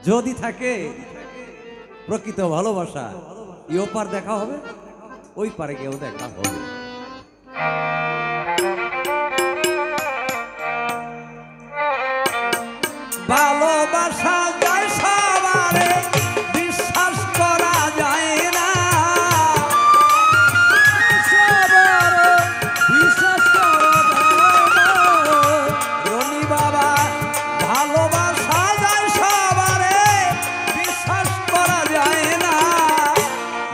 যদি থাকে প্রকৃত ভালোবাসা এই ওপার দেখা হবে, ওই পারে কেউ দেখা হবে। ভালোবাসা যায় সবারে, বিশ্বাস করা যায় না, সবারে বিশ্বাস করা যায় না। রনি বাবা ভালোবাসা যায় সবারে, বিশ্বাস করা যায় না।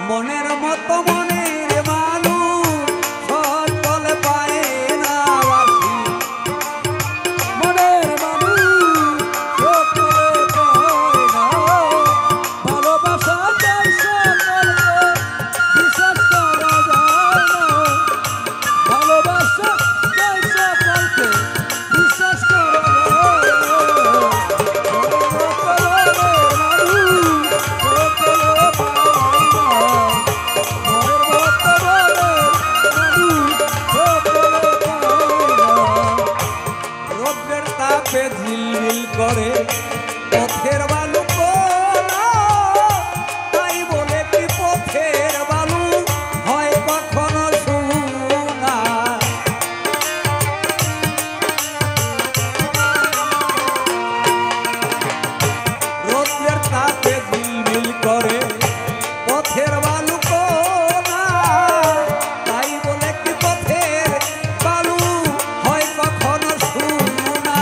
মনের মতো মনের মানুষ সকল পায় না, মনের মানুষ সকল পায় না। ভালোবাসা যায় সকলকে, বিশ্বাস করা যায় না। ভালোবাসা যায় সকলকে, বিশ্বাস করা যায় না। ঝিলমিল করে পথের বালু কোনা, তাই বলে কি পথের বালু হয় কখনো সোনা। রোদের তাপে ঝিলমিল করে পথের বালু কোনা, তাই বলে কি পথের বালু হয় কখনো সোনা।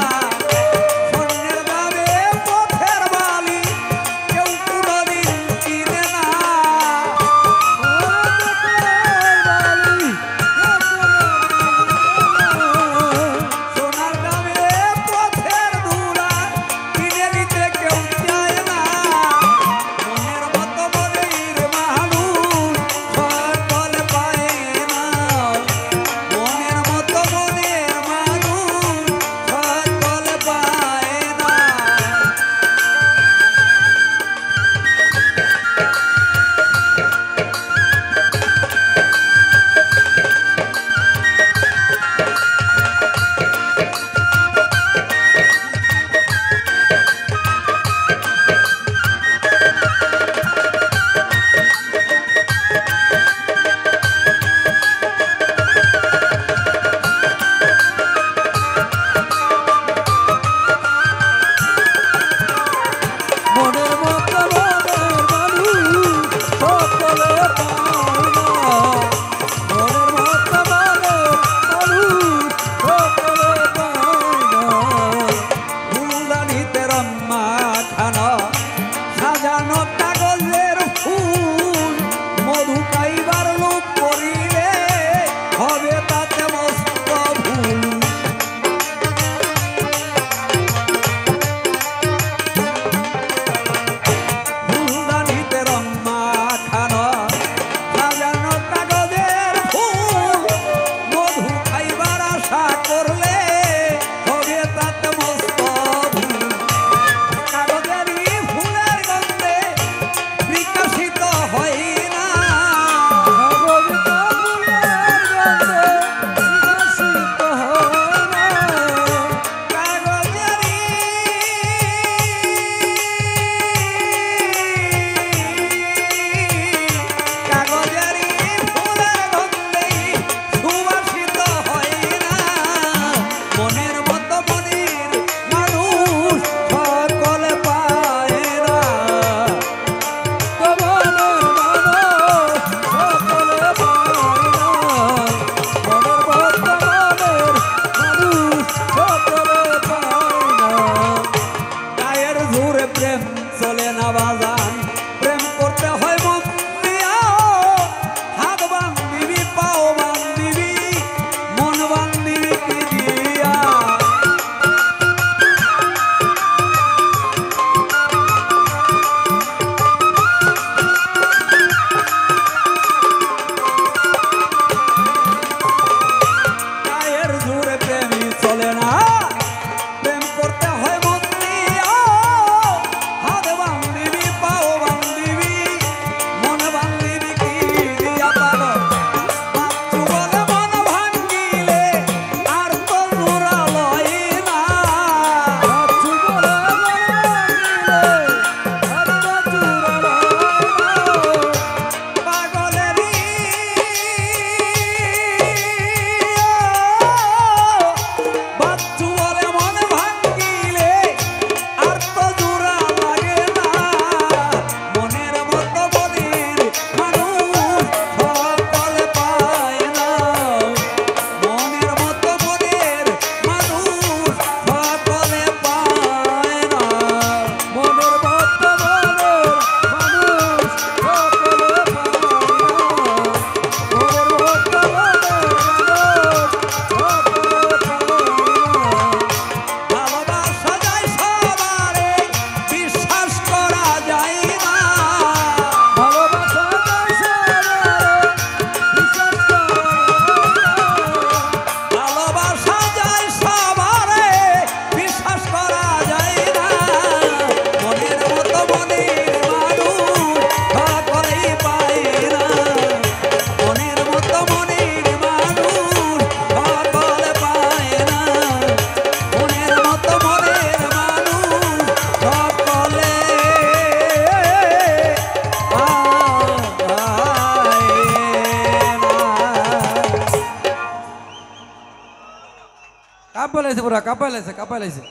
কাঁপাইলাইছে পুরা কাঁপাইলাইছে কাঁপাইলাইছে।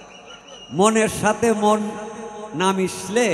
মনের সাথে মন না মিশলে